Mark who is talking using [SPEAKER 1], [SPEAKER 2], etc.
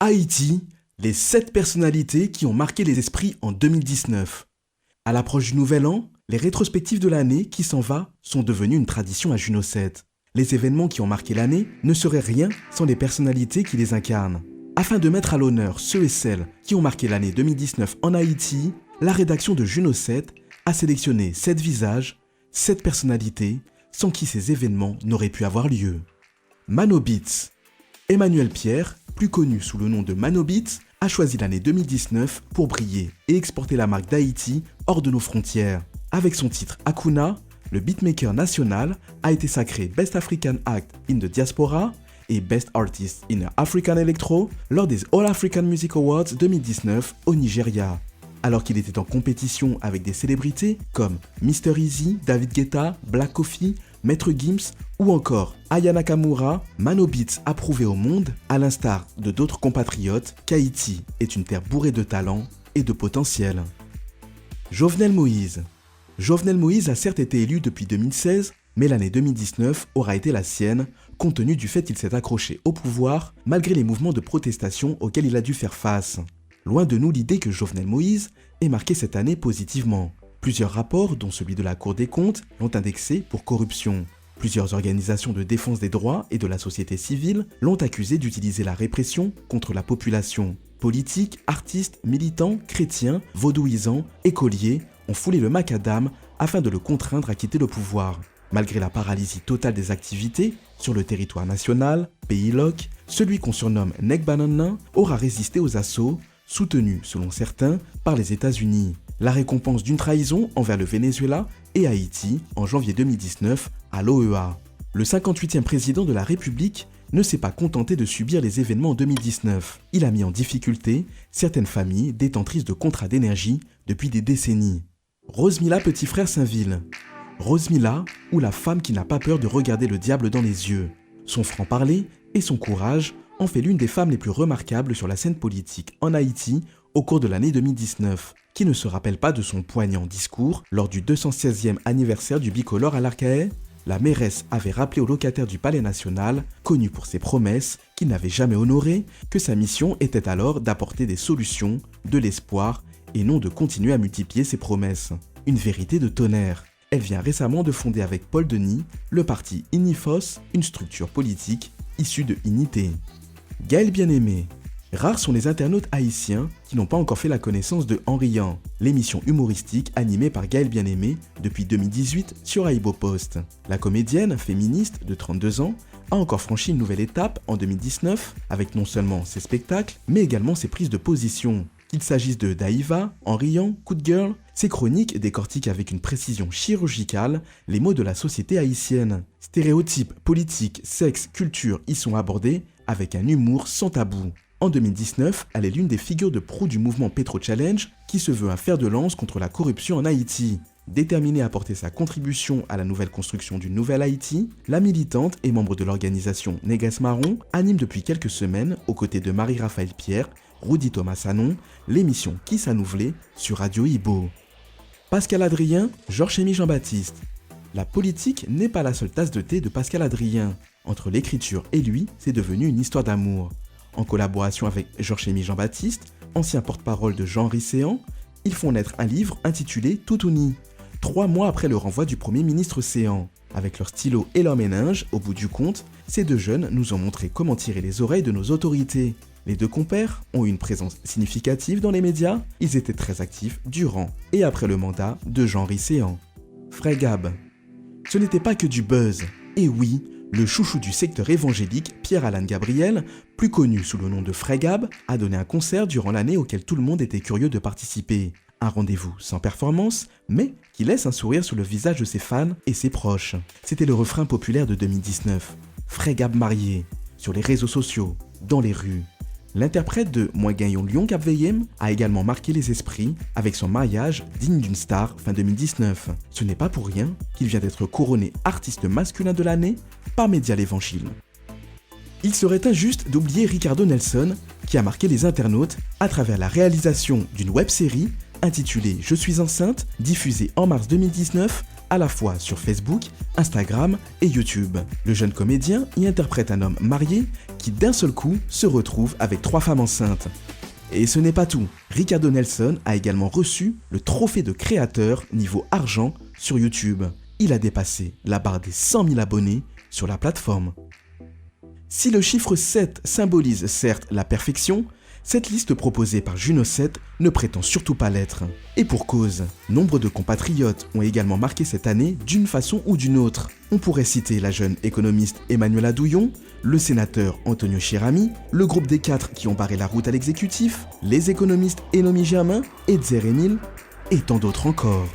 [SPEAKER 1] Haïti, les 7 personnalités qui ont marqué les esprits en 2019. À l'approche du nouvel an, les rétrospectives de l'année qui s'en va sont devenues une tradition à Juno 7. Les événements qui ont marqué l'année ne seraient rien sans les personnalités qui les incarnent. Afin de mettre à l'honneur ceux et celles qui ont marqué l'année 2019 en Haïti, la rédaction de Juno 7 a sélectionné 7 visages, 7 personnalités, sans qui ces événements n'auraient pu avoir lieu. Mano Beats. Emmanuel Pierre, plus connu sous le nom de Mano Beats, a choisi l'année 2019 pour briller et exporter la marque d'Haïti hors de nos frontières. Avec son titre Hakuna, le beatmaker national a été sacré Best African Act in the Diaspora et Best Artist in African Electro lors des All African Music Awards 2019 au Nigeria. Alors qu'il était en compétition avec des célébrités comme Mr Easy, David Guetta, Black Coffee, Maître Gims ou encore Aya Nakamura, Mano Beats a prouvé au monde, à l'instar de d'autres compatriotes, qu'Haïti est une terre bourrée de talent et de potentiel. Jovenel Moïse. Jovenel Moïse a certes été élu depuis 2016, mais l'année 2019 aura été la sienne, compte tenu du fait qu'il s'est accroché au pouvoir malgré les mouvements de protestation auxquels il a dû faire face. Loin de nous l'idée que Jovenel Moïse ait marqué cette année positivement. Plusieurs rapports, dont celui de la Cour des comptes, l'ont indexé pour corruption. Plusieurs organisations de défense des droits et de la société civile l'ont accusé d'utiliser la répression contre la population. Politiques, artistes, militants, chrétiens, vaudouisants, écoliers ont foulé le macadam afin de le contraindre à quitter le pouvoir. Malgré la paralysie totale des activités sur le territoire national, Pays Loc, celui qu'on surnomme Nek Banana aura résisté aux assauts, soutenus selon certains par les États-Unis. La récompense d'une trahison envers le Venezuela et Haïti en janvier 2019 à l'OEA. Le 58e président de la République ne s'est pas contenté de subir les événements en 2019. Il a mis en difficulté certaines familles détentrices de contrats d'énergie depuis des décennies. Rosemilla Petit Frère Saint-Ville. Rosemilla, ou la femme qui n'a pas peur de regarder le diable dans les yeux. Son franc-parler et son courage en fait l'une des femmes les plus remarquables sur la scène politique en Haïti au cours de l'année 2019. Qui ne se rappelle pas de son poignant discours lors du 216e anniversaire du bicolore à l'Arcahaie? La mairesse avait rappelé aux locataires du Palais National, connu pour ses promesses qu'il n'avait jamais honorées, que sa mission était alors d'apporter des solutions, de l'espoir, et non de continuer à multiplier ses promesses. Une vérité de tonnerre. Elle vient récemment de fonder avec Paul Denis le parti Inifos, une structure politique issue de Unité. Gaël Bien-Aimé. Rares sont les internautes haïtiens qui n'ont pas encore fait la connaissance de En Riant, l'émission humoristique animée par Gaël Bien-Aimé depuis 2018 sur Aibo Post. La comédienne féministe de 32 ans a encore franchi une nouvelle étape en 2019 avec non seulement ses spectacles, mais également ses prises de position. Qu'il s'agisse de Daïva, En Riant, Coup de Girl, ses chroniques décortiquent avec une précision chirurgicale les mots de la société haïtienne. Stéréotypes, politiques, sexe, culture y sont abordés avec un humour sans tabou. En 2019, elle est l'une des figures de proue du mouvement Petro Challenge qui se veut un fer de lance contre la corruption en Haïti. Déterminée à apporter sa contribution à la nouvelle construction d'une nouvelle Haïti, la militante et membre de l'organisation Négresse Marron anime depuis quelques semaines, aux côtés de Marie-Raphaël Pierre, Rudy Thomas Sanon, l'émission Qui ça nous v'lait sur Radio Ibo. Pascal Adrien, Georges-Émile Jean-Baptiste. La politique n'est pas la seule tasse de thé de Pascal Adrien. Entre l'écriture et lui, c'est devenu une histoire d'amour. En collaboration avec Georges-Émile Jean-Baptiste, ancien porte-parole de Jean Séan, ils font naître un livre intitulé Toutouni, 3 mois après le renvoi du Premier ministre Séan. Avec leur stylo et leur méninge, au bout du compte, ces deux jeunes nous ont montré comment tirer les oreilles de nos autorités. Les deux compères ont eu une présence significative dans les médias, ils étaient très actifs durant et après le mandat de Jean Séan. Frégab. Ce n'était pas que du buzz, et oui, le chouchou du secteur évangélique, Pierre-Alain Gabriel, plus connu sous le nom de Frégab, a donné un concert durant l'année auquel tout le monde était curieux de participer. Un rendez-vous sans performance, mais qui laisse un sourire sur le visage de ses fans et ses proches. C'était le refrain populaire de 2019. Frégab marié, sur les réseaux sociaux, dans les rues. L'interprète de Moi Gagnon Lyon Cap Veillem a également marqué les esprits avec son mariage digne d'une star fin 2019. Ce n'est pas pour rien qu'il vient d'être couronné artiste masculin de l'année par Média l'Évangile. Il serait injuste d'oublier Ricardo Nelson qui a marqué les internautes à travers la réalisation d'une web-série intitulée Je suis enceinte, diffusée en mars 2019 à la fois sur Facebook, Instagram et YouTube. Le jeune comédien y interprète un homme marié qui d'un seul coup se retrouve avec 3 femmes enceintes. Et ce n'est pas tout, Ricardo Nelson a également reçu le trophée de créateur niveau argent sur YouTube. Il a dépassé la barre des 100 000 abonnés sur la plateforme. Si le chiffre 7 symbolise certes la perfection, cette liste proposée par Juno 7 ne prétend surtout pas l'être. Et pour cause, nombre de compatriotes ont également marqué cette année d'une façon ou d'une autre. On pourrait citer la jeune économiste Emmanuela Douillon, le sénateur Antonio Chirami, le groupe des 4 qui ont barré la route à l'exécutif, les économistes Enomi Germain, Edzer Emile et tant d'autres encore.